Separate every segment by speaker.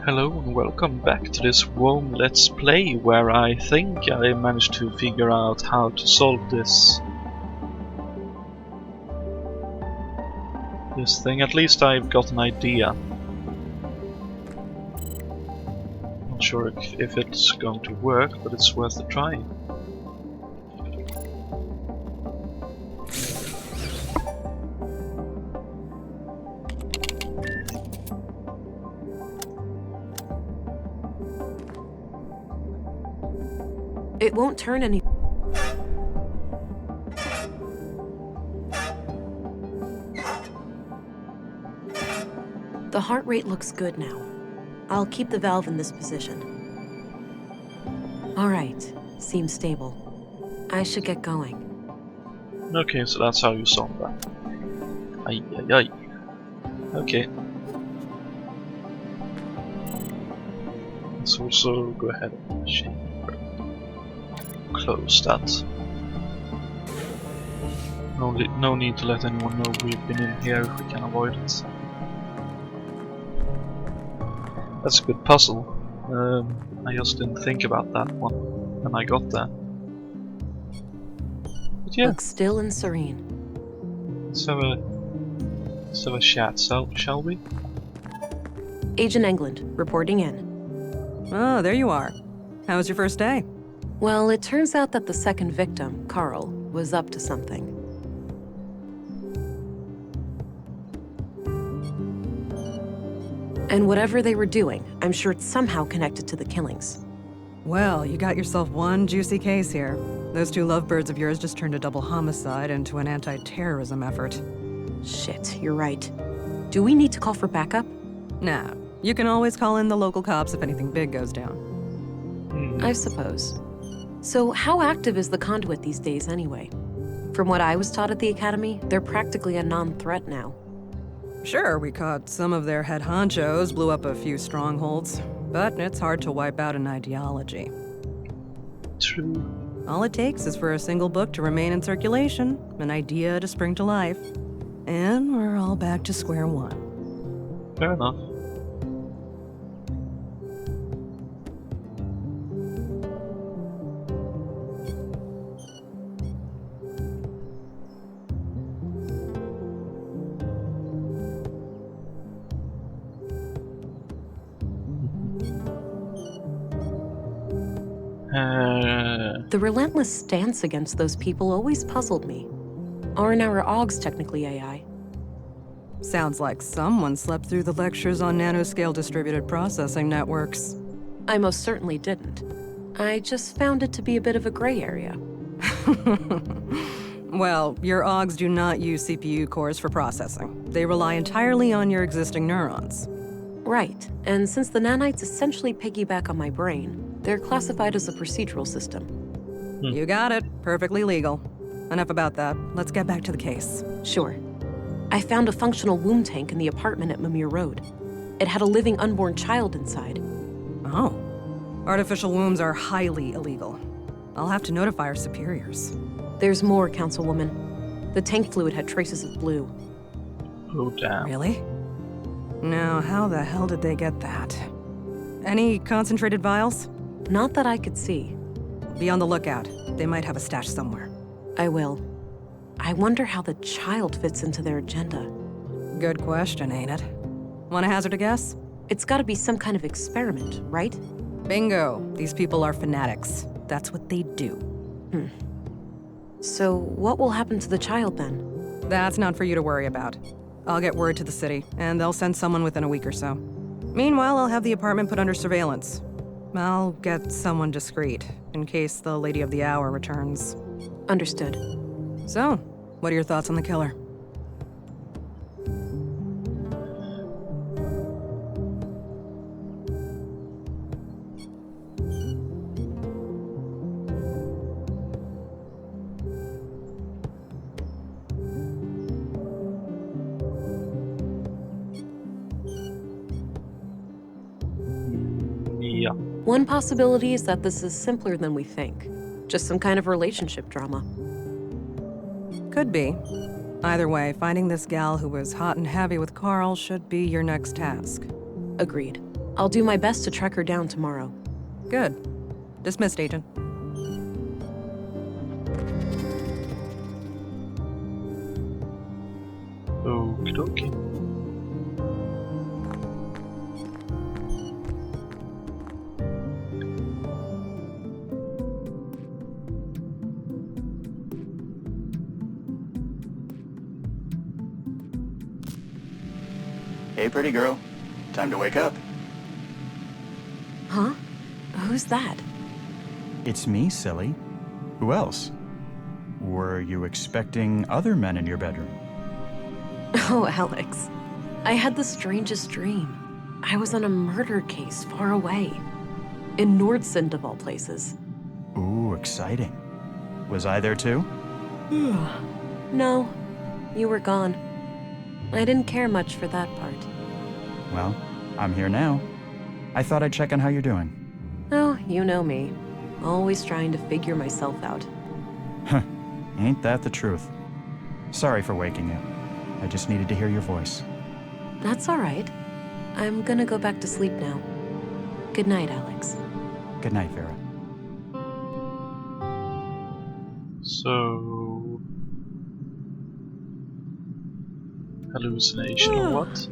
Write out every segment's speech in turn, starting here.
Speaker 1: Hello and welcome back to this Rome Let's Play, where I think I managed to figure out how to solve this thing. At least I've got an idea. Not sure if it's going to work, but it's worth a try.
Speaker 2: It won't turn any. The heart rate looks good now. I'll keep the valve in this position. All right, seems stable. I should get going.
Speaker 1: Okay, so that's how you solve that. Ay, ay, ay. Okay. Let's also go ahead and close that. No need to let anyone know we've been in here if we can avoid it. That's a good puzzle. I just didn't think about that one when I got there. But yeah.
Speaker 2: Looks still and serene.
Speaker 1: Let's have a chat, shall we?
Speaker 2: Agent England, reporting in.
Speaker 3: Oh, there you are. How was your first day?
Speaker 2: Well, it turns out that the second victim, Carl, was up to something. And whatever they were doing, I'm sure it's somehow connected to the killings.
Speaker 3: Well, you got yourself one juicy case here. Those two lovebirds of yours just turned a double homicide into an anti-terrorism effort.
Speaker 2: Shit, you're right. Do we need to call for backup?
Speaker 3: Nah, you can always call in the local cops if anything big goes down.
Speaker 2: I suppose. So how active is the conduit these days anyway? From what I was taught at the academy, they're practically a non-threat now.
Speaker 3: Sure, we caught some of their head honchos, blew up a few strongholds, but it's hard to wipe out an ideology.
Speaker 1: True.
Speaker 3: All it takes is for a single book to remain in circulation, an idea to spring to life, and we're all back to square one.
Speaker 1: Fair enough.
Speaker 2: The relentless stance against those people always puzzled me. Aren't our AUGs technically AI?
Speaker 3: Sounds like someone slept through the lectures on nanoscale distributed processing networks.
Speaker 2: I most certainly didn't. I just found it to be a bit of a gray area.
Speaker 3: Well, your AUGs do not use CPU cores for processing. They rely entirely on your existing neurons.
Speaker 2: Right, and since the nanites essentially piggyback on my brain, they're classified as a procedural system.
Speaker 3: You got it. Perfectly legal. Enough about that. Let's get back to the case.
Speaker 2: Sure. I found a functional womb tank in the apartment at Mimir Road. It had a living unborn child inside.
Speaker 3: Oh. Artificial wombs are highly illegal. I'll have to notify our superiors.
Speaker 2: There's more, Councilwoman. The tank fluid had traces of blue.
Speaker 1: Oh damn.
Speaker 3: Really? Now, how the hell did they get that? Any concentrated vials?
Speaker 2: Not that I could see.
Speaker 3: Be on the lookout. They might have a stash somewhere.
Speaker 2: I will. I wonder how the child fits into their agenda.
Speaker 3: Good question, ain't it? Want to hazard a guess?
Speaker 2: It's gotta be some kind of experiment, right?
Speaker 3: Bingo. These people are fanatics. That's what they do.
Speaker 2: So what will happen to the child then?
Speaker 3: That's not for you to worry about. I'll get word to the city, and they'll send someone within a week or so. Meanwhile, I'll have the apartment put under surveillance. I'll get someone discreet, in case the Lady of the Hour returns.
Speaker 2: Understood.
Speaker 3: So, what are your thoughts on the killer?
Speaker 1: Yeah.
Speaker 2: One possibility is that this is simpler than we think. Just some kind of relationship drama.
Speaker 3: Could be. Either way, finding this gal who was hot and heavy with Carl should be your next task.
Speaker 2: Agreed. I'll do my best to track her down tomorrow.
Speaker 3: Good. Dismissed, Agent.
Speaker 1: Okie dokie.
Speaker 4: Hey, pretty girl. Time to wake up.
Speaker 2: Huh? Who's that?
Speaker 4: It's me, silly. Who else? Were you expecting other men in your bedroom?
Speaker 2: Oh, Alex. I had the strangest dream. I was on a murder case far away. In Nordsund, of all places.
Speaker 4: Ooh, exciting. Was I there too?
Speaker 2: No, you were gone. I didn't care much for that part.
Speaker 4: Well, I'm here now. I thought I'd check on how you're doing.
Speaker 2: Oh, you know me. Always trying to figure myself out.
Speaker 4: Huh, ain't that the truth? Sorry for waking you. I just needed to hear your voice.
Speaker 2: That's all right. I'm gonna go back to sleep now. Good night, Alex.
Speaker 4: Good night, Vera.
Speaker 1: So... hallucination or what?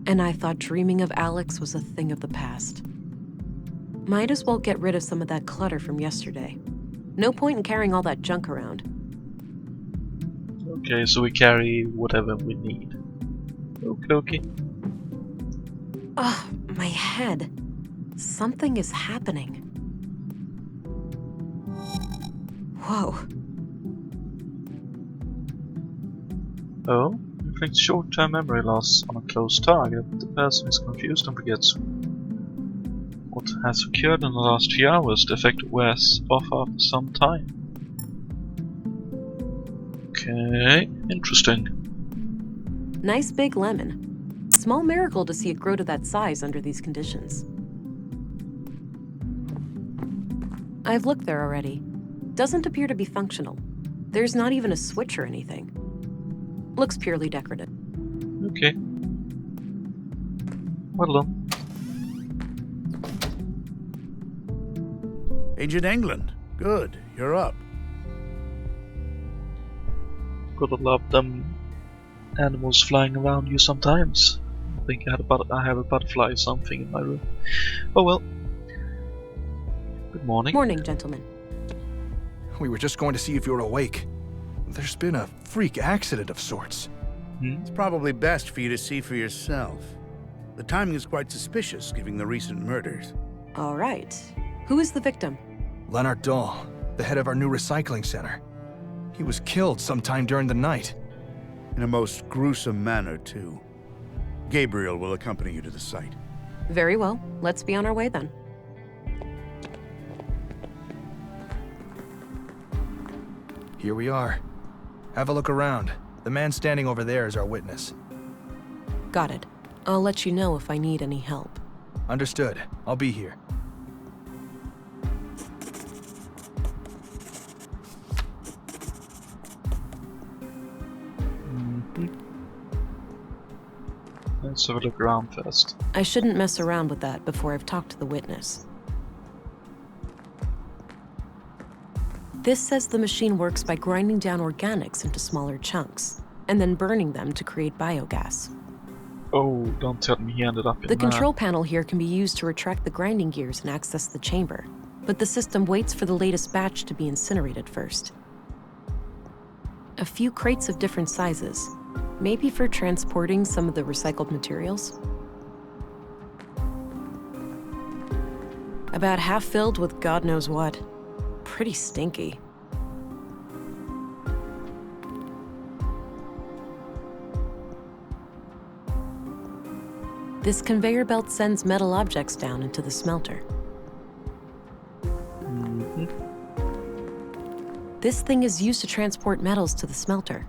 Speaker 2: And I thought dreaming of Alex was a thing of the past. Might as well get rid of some of that clutter from yesterday. No point in carrying all that junk around.
Speaker 1: Okay, so we carry whatever we need. Okie dokie.
Speaker 2: Ugh, my head. Something is happening. Whoa.
Speaker 1: Oh, inflicts short-term memory loss on a close target. The person is confused and forgets what has occurred in the last few hours. The effect wears off after some time. Okay, interesting.
Speaker 2: Nice big lemon. Small miracle to see it grow to that size under these conditions. I've looked there already. Doesn't appear to be functional. There's not even a switch or anything. Looks purely decorative.
Speaker 1: Okay. Well done.
Speaker 5: Agent England. Good, you're up.
Speaker 1: Gotta love them animals flying around you sometimes. I think I have a butterfly or something in my room. Oh well. Good morning.
Speaker 2: Morning, gentlemen.
Speaker 6: We were just going to see if you were awake. There's been a freak accident of sorts.
Speaker 5: It's probably best for you to see for yourself. The timing is quite suspicious, given the recent murders.
Speaker 2: All right. Who is the victim?
Speaker 6: Leonard Dahl, the head of our new recycling center. He was killed sometime during the night.
Speaker 5: In a most gruesome manner, too. Gabriel will accompany you to the site.
Speaker 2: Very well. Let's be on our way then.
Speaker 6: Here we are. Have a look around. The man standing over there is our witness.
Speaker 2: Got it. I'll let you know if I need any help.
Speaker 6: Understood. I'll be here.
Speaker 1: Let's have a look around first.
Speaker 2: I shouldn't mess around with that before I've talked to the witness. This says the machine works by grinding down organics into smaller chunks, and then burning them to create biogas.
Speaker 1: Oh, don't tell me he ended up in
Speaker 2: The control panel here can be used to retract the grinding gears and access the chamber, but the system waits for the latest batch to be incinerated first. A few crates of different sizes, maybe for transporting some of the recycled materials. About half filled with God knows what. Pretty stinky. This conveyor belt sends metal objects down into the smelter. This thing is used to transport metals to the smelter.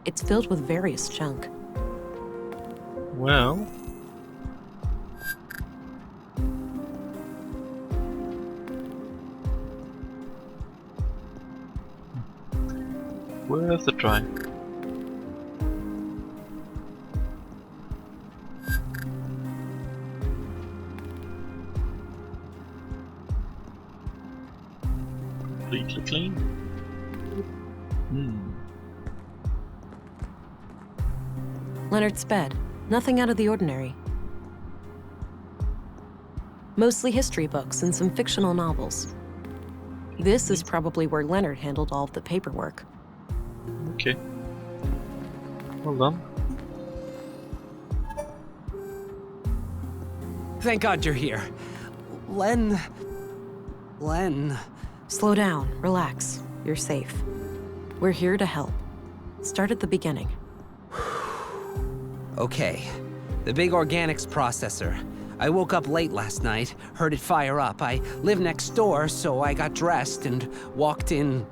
Speaker 2: It's filled with various junk.
Speaker 1: Well... worth a try. completely clean.
Speaker 2: Leonard's bed. Nothing out of the ordinary. Mostly history books and some fictional novels. This is probably where Leonard handled all of the paperwork.
Speaker 1: Okay. Well done.
Speaker 7: Thank God you're here. Len...
Speaker 2: Slow down, relax. You're safe. We're here to help. Start at the beginning.
Speaker 7: Okay. The big organics processor. I woke up late last night, heard it fire up. I live next door, so I got dressed and walked in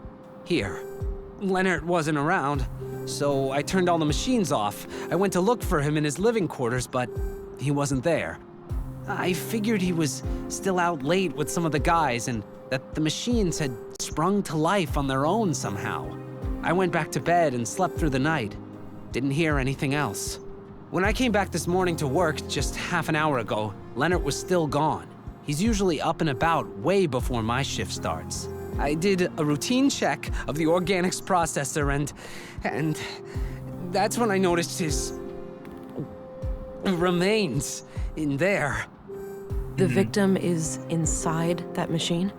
Speaker 7: here. Leonard wasn't around, so I turned all the machines off. I went to look for him in his living quarters, but he wasn't there. I figured he was still out late with some of the guys and that the machines had sprung to life on their own somehow. I went back to bed and slept through the night. Didn't hear anything else. When I came back this morning to work just half an hour ago, Leonard was still gone. He's usually up and about way before my shift starts. I did a routine check of the organics processor and that's when I noticed his remains in there.
Speaker 2: The victim is inside that machine?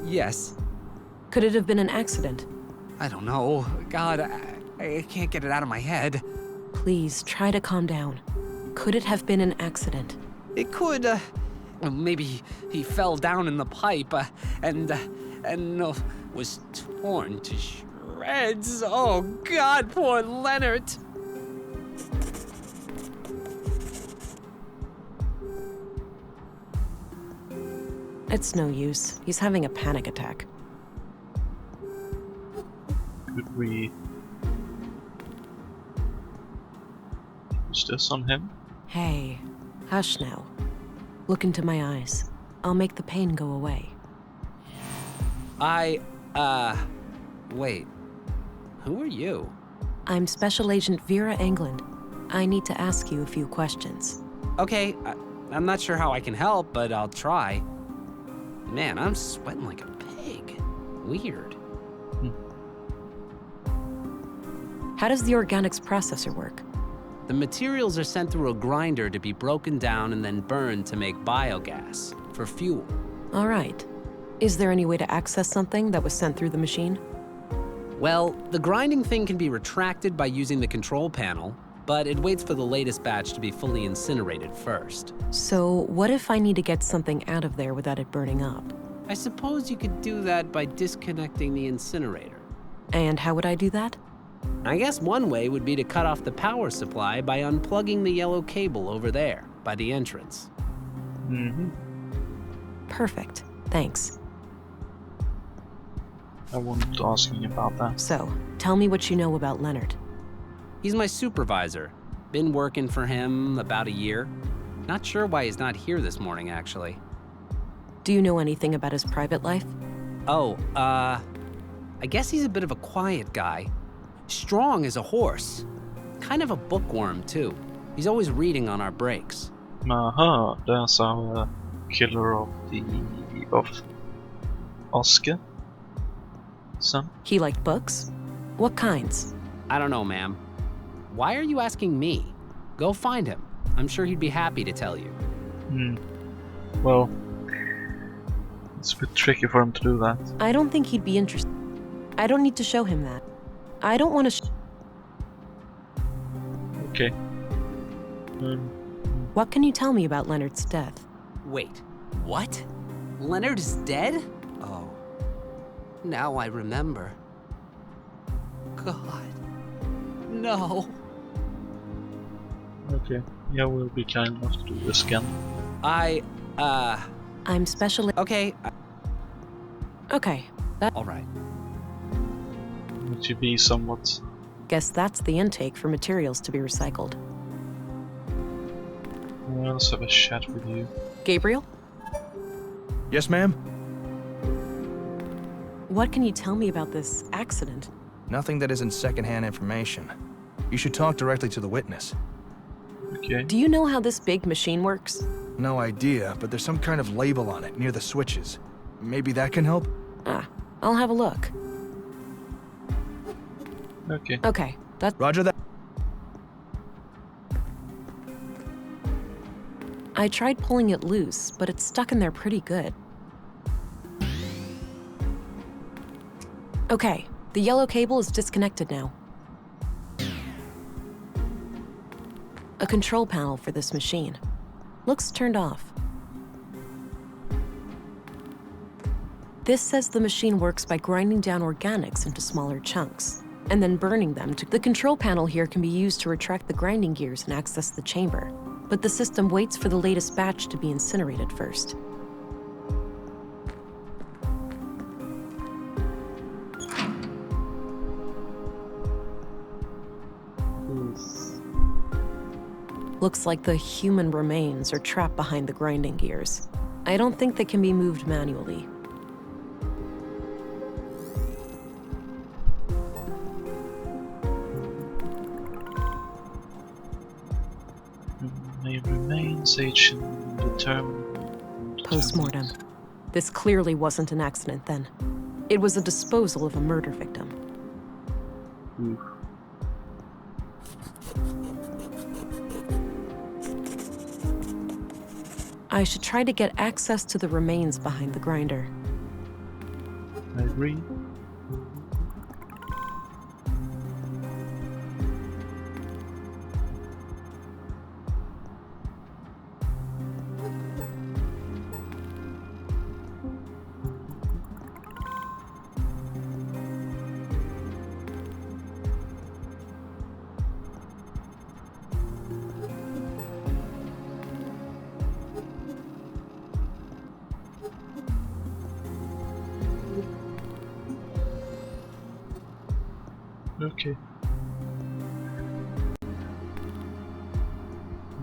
Speaker 7: Yes.
Speaker 2: Could it have been an accident?
Speaker 7: I don't know. God, I can't get it out of my head.
Speaker 2: Please, try to calm down. Could it have been an accident?
Speaker 7: It could, well, maybe he fell down in the pipe, and was torn to shreds. Oh, God, poor Leonard.
Speaker 2: It's no use. He's having a panic attack.
Speaker 1: Could we use this on him?
Speaker 2: Hey, hush now. Look into my eyes. I'll make the pain go away.
Speaker 7: Wait. Who are you?
Speaker 2: I'm Special Agent Vera England. I need to ask you a few questions.
Speaker 7: Okay, I'm not sure how I can help, but I'll try. Man, I'm sweating like a pig. Weird.
Speaker 2: How does the organics processor work?
Speaker 7: The materials are sent through a grinder to be broken down and then burned to make biogas for fuel.
Speaker 2: All right. Is there any way to access something that was sent through the machine?
Speaker 7: Well, the grinding thing can be retracted by using the control panel, but it waits for the latest batch to be fully incinerated first.
Speaker 2: So, what if I need to get something out of there without it burning up?
Speaker 7: I suppose you could do that by disconnecting the incinerator.
Speaker 2: And how would I do that?
Speaker 7: I guess one way would be to cut off the power supply by unplugging the yellow cable over there, by the entrance.
Speaker 2: Perfect. Thanks.
Speaker 1: I wasn't asking about that.
Speaker 2: So, tell me what you know about Leonard.
Speaker 7: He's my supervisor. Been working for him about a year. Not sure why he's not here this morning, actually.
Speaker 2: Do you know anything about his private life?
Speaker 7: Oh, I guess he's a bit of a quiet guy. Strong as a horse. Kind of a bookworm, too. He's always reading on our breaks.
Speaker 1: Aha, there's our killer of Oscar. Son?
Speaker 2: He liked books? What kinds?
Speaker 7: I don't know, ma'am. Why are you asking me? Go find him. I'm sure he'd be happy to tell you.
Speaker 1: Well, it's a bit tricky for him to do that.
Speaker 2: I don't think he'd be interested. I don't need to show him that. I don't want to
Speaker 1: Okay.
Speaker 2: What can you tell me about Leonard's death?
Speaker 7: Wait, what? Leonard is dead? Oh, now I remember. God, no.
Speaker 1: Okay. Yeah, we'll be kind enough to do this again.
Speaker 2: I'm special.
Speaker 7: Okay.
Speaker 2: Okay.
Speaker 7: All right.
Speaker 1: Need to be somewhat.
Speaker 2: Guess that's the intake for materials to be recycled.
Speaker 1: Well, let's have a chat with you.
Speaker 2: Gabriel?
Speaker 6: Yes, ma'am?
Speaker 2: What can you tell me about this accident?
Speaker 6: Nothing that isn't secondhand information. You should talk directly to the witness.
Speaker 1: Okay.
Speaker 2: Do you know how this big machine works?
Speaker 6: No idea, but there's some kind of label on it near the switches. Maybe that can help?
Speaker 2: I'll have a look.
Speaker 1: Okay.
Speaker 2: Okay, that's...
Speaker 6: Roger that.
Speaker 2: I tried pulling it loose, but it's stuck in there pretty good. Okay, the yellow cable is disconnected now. A control panel for this machine. Looks turned off. This says the machine works by grinding down organics into smaller chunks, and then burning them to... The control panel here can be used to retract the grinding gears and access the chamber, but the system waits for the latest batch to be incinerated first. Looks like the human remains are trapped behind the grinding gears. I don't think they can be moved manually.
Speaker 1: May remains age determined.
Speaker 2: Post-mortem. This clearly wasn't an accident then. It was a disposal of a murder victim.
Speaker 1: Oof.
Speaker 2: I should try to get access to the remains behind the grinder.
Speaker 1: I agree. Okay.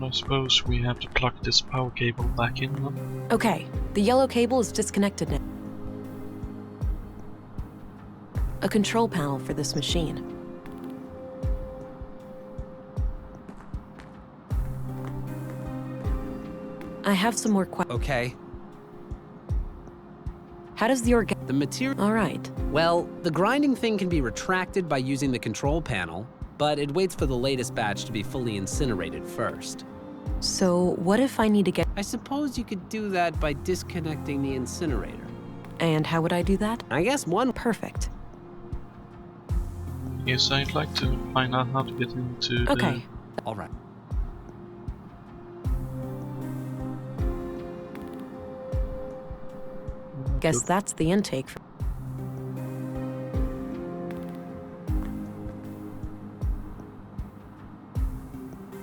Speaker 1: I suppose we have to plug this power cable back in then.
Speaker 2: Okay, the yellow cable is disconnected now. A control panel for this machine. I have some more questions.
Speaker 7: Okay.
Speaker 2: How does the
Speaker 7: The material...
Speaker 2: All right.
Speaker 7: Well, the grinding thing can be retracted by using the control panel, but it waits for the latest batch to be fully incinerated first.
Speaker 2: So what if I need to get...
Speaker 7: I suppose you could do that by disconnecting the incinerator.
Speaker 2: And how would I do that?
Speaker 7: I guess one...
Speaker 2: Perfect.
Speaker 1: Yes, I'd like to find out how to get into
Speaker 2: Okay.
Speaker 7: All right.
Speaker 2: Guess that's the intake.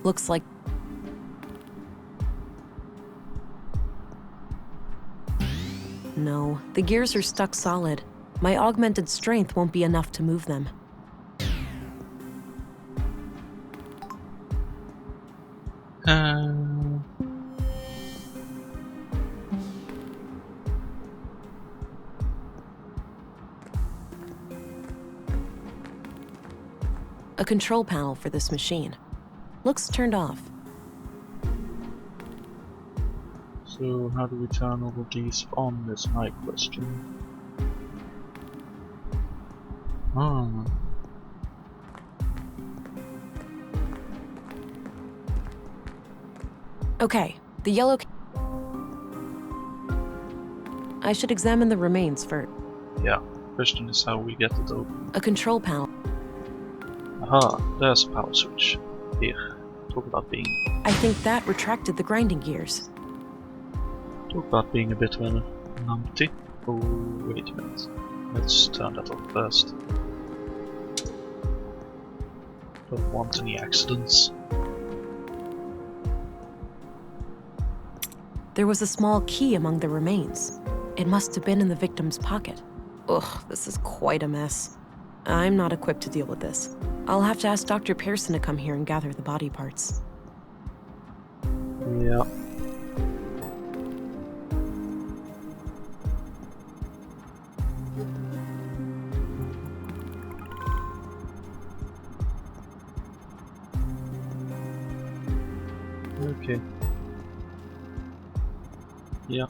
Speaker 2: Looks like... No, the gears are stuck solid. My augmented strength won't be enough to move them. A control panel for this machine. Looks turned off.
Speaker 1: So how do we turn all of these on is my question.
Speaker 2: Okay, the yellow... I should examine the remains first.
Speaker 1: Yeah, question is how we get it open.
Speaker 2: A control panel.
Speaker 1: Aha, there's a power switch. Here, talk about being...
Speaker 2: I think that retracted the grinding gears.
Speaker 1: Talk about being a bit of an numpty. Oh, wait a minute. Let's turn that off first. Don't want any accidents.
Speaker 2: There was a small key among the remains. It must have been in the victim's pocket. Ugh, this is quite a mess. I'm not equipped to deal with this. I'll have to ask Dr. Pearson to come here and gather the body parts.
Speaker 1: Yeah. Okay. Yeah.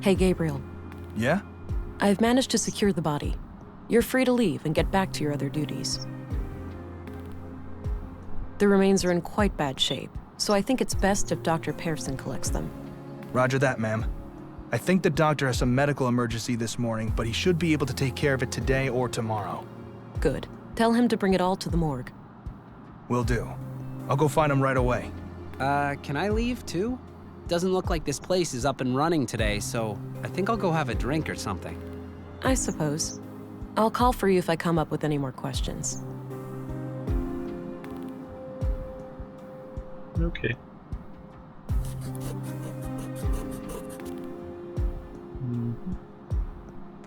Speaker 2: Hey, Gabriel.
Speaker 6: Yeah?
Speaker 2: I've managed to secure the body. You're free to leave and get back to your other duties. The remains are in quite bad shape, so I think it's best if Dr. Pearson collects them.
Speaker 6: Roger that, ma'am. I think the doctor has a medical emergency this morning, but he should be able to take care of it today or tomorrow.
Speaker 2: Good. Tell him to bring it all to the morgue.
Speaker 6: Will do. I'll go find him right away.
Speaker 7: Can I leave too? Doesn't look like this place is up and running today, so I think I'll go have a drink or something.
Speaker 2: I suppose. I'll call for you if I come up with any more questions.
Speaker 1: Okay.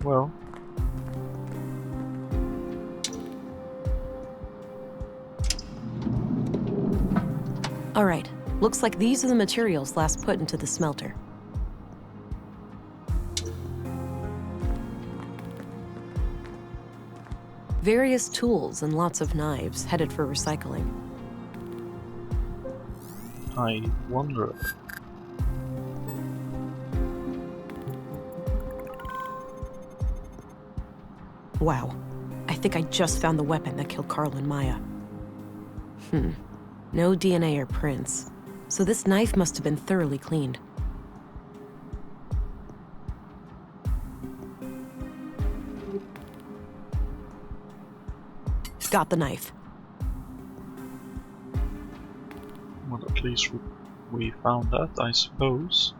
Speaker 1: Well.
Speaker 2: All right. Looks like these are the materials last put into the smelter. Various tools and lots of knives headed for recycling.
Speaker 1: I wonder.
Speaker 2: Wow. I think I just found the weapon that killed Carl and Maya. No DNA or prints. So this knife must have been thoroughly cleaned. Got the knife.
Speaker 1: Well, at least we found that, I suppose.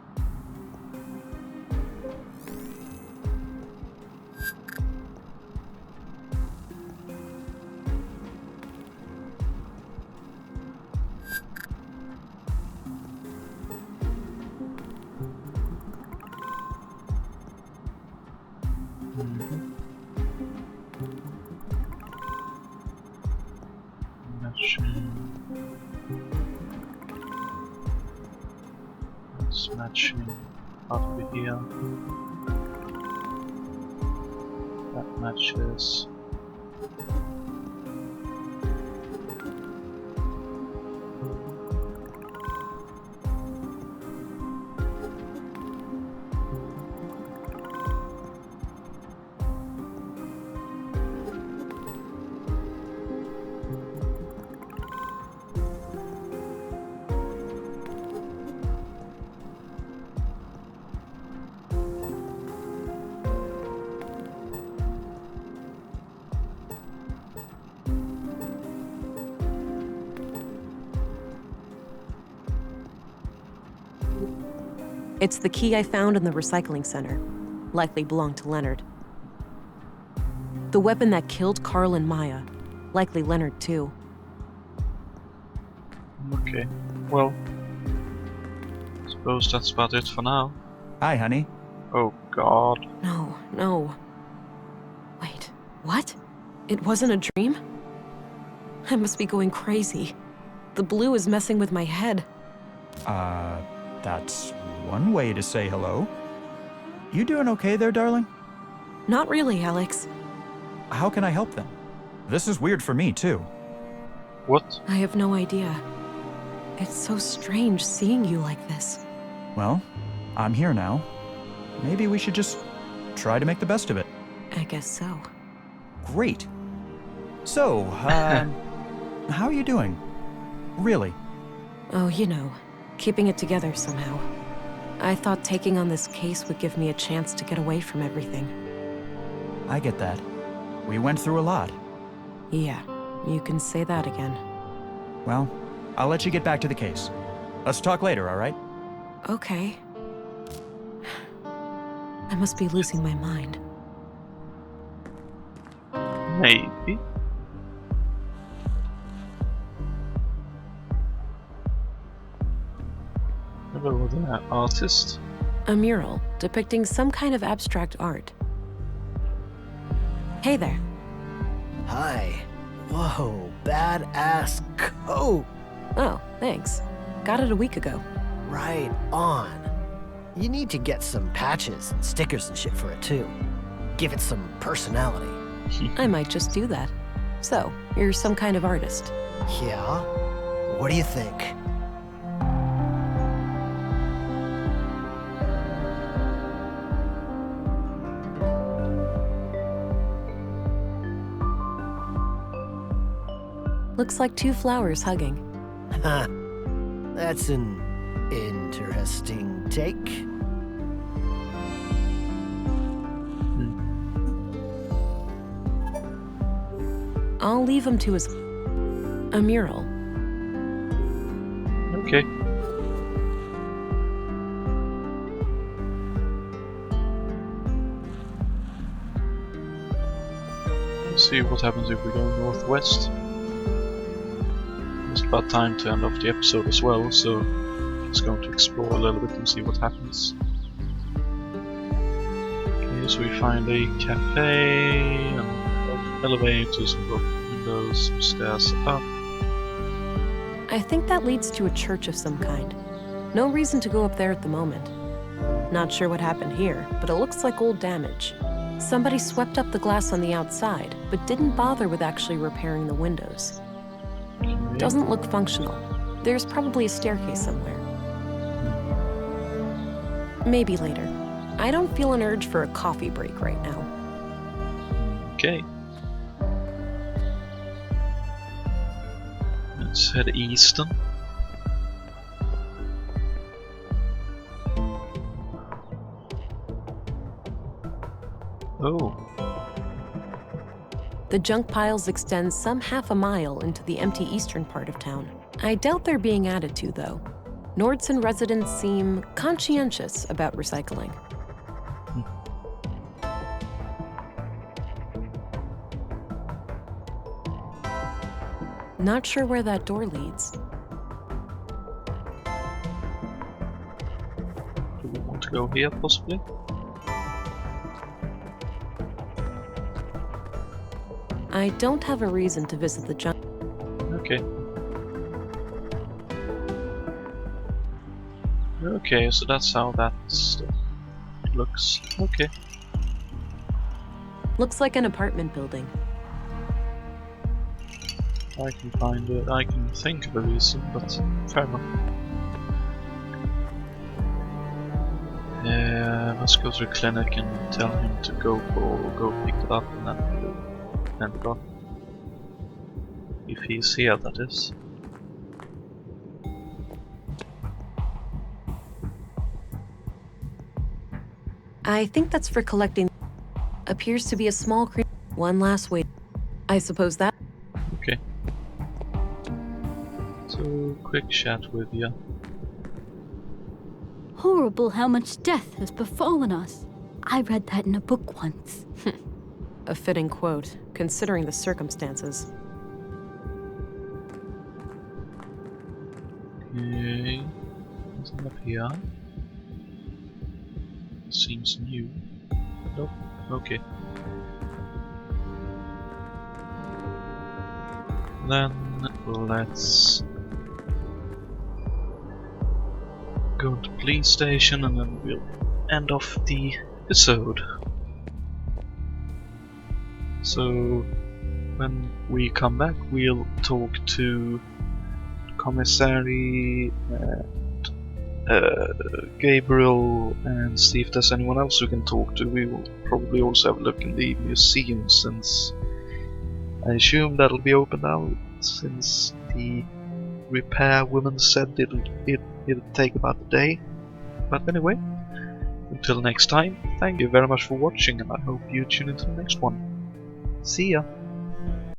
Speaker 1: Matching out over here. That matches.
Speaker 2: It's the key I found in the recycling center. Likely belonged to Leonard. The weapon that killed Carl and Maya. Likely Leonard too.
Speaker 1: Okay, well, suppose that's about it for now.
Speaker 4: Hi, honey.
Speaker 1: Oh god.
Speaker 2: No. Wait, what? It wasn't a dream? I must be going crazy. The blue is messing with my head.
Speaker 4: That's one way to say hello. You doing okay there, darling?
Speaker 2: Not really, Alex.
Speaker 4: How can I help them? This is weird for me, too.
Speaker 1: What?
Speaker 2: I have no idea. It's so strange seeing you like this.
Speaker 4: Well, I'm here now. Maybe we should just try to make the best of it.
Speaker 2: I guess so.
Speaker 4: Great. So, how are you doing? Really?
Speaker 2: Oh, you know, keeping it together somehow. I thought taking on this case would give me a chance to get away from everything.
Speaker 4: I get that. We went through a lot.
Speaker 2: Yeah, you can say that again.
Speaker 4: Well, I'll let you get back to the case. Let's talk later, all right?
Speaker 2: Okay. I must be losing my mind.
Speaker 1: Maybe. Hello there, artist.
Speaker 2: A mural depicting some kind of abstract art. Hey there.
Speaker 8: Hi. Whoa, badass coat.
Speaker 2: Oh, thanks. Got it a week ago.
Speaker 8: Right on. You need to get some patches and stickers and shit for it too. Give it some personality.
Speaker 2: I might just do that. So, you're some kind of artist.
Speaker 8: Yeah? What do you think?
Speaker 2: Looks like two flowers hugging.
Speaker 8: Ha. That's an interesting take.
Speaker 2: I'll leave him to his... a mural.
Speaker 1: Okay. Let's see what happens if we go northwest. It's about time to end off the episode as well, so just going to explore a little bit and see what happens. Okay, so we find a cafe and elevators and windows, some stairs up.
Speaker 2: I think that leads to a church of some kind. No reason to go up there at the moment. Not sure what happened here, but it looks like old damage. Somebody swept up the glass on the outside, but didn't bother with actually repairing the windows. Doesn't look functional. There's probably a staircase somewhere. Maybe later. I don't feel an urge for a coffee break right now.
Speaker 1: Okay. Let's head east then. Oh.
Speaker 2: The junk piles extend some half a mile into the empty eastern part of town. I doubt they're being added to, though. Nordson residents seem conscientious about recycling. Not sure where that door leads.
Speaker 1: Do we want to go here, possibly?
Speaker 2: I don't have a reason to visit the junk.
Speaker 1: Okay. Okay, so that's how that stuff looks. Okay.
Speaker 2: Looks like an apartment building.
Speaker 1: I can find it. I can think of a reason, but fair enough. Let's go to the clinic and tell him to go pick it up, and then we'll end it off. If he's here, that is.
Speaker 2: I think that's for collecting. Appears to be a small cream. One last wait. I suppose that.
Speaker 1: Okay. So, quick chat with you.
Speaker 9: Horrible how much death has befallen us. I read that in a book once.
Speaker 2: A fitting quote, considering the circumstances.
Speaker 1: Okay. Nothing up here. Seems new. Nope. Okay. Then let's go to the police station and then we'll end off the episode. So when we come back, we'll talk to Commissary Gabriel and see if there's anyone else we can talk to. We will probably also have a look in the museum, since I assume that'll be open now, since the repair woman said it'll take about a day. But anyway, until next time, thank you very much for watching, and I hope you tune into the next one. See ya!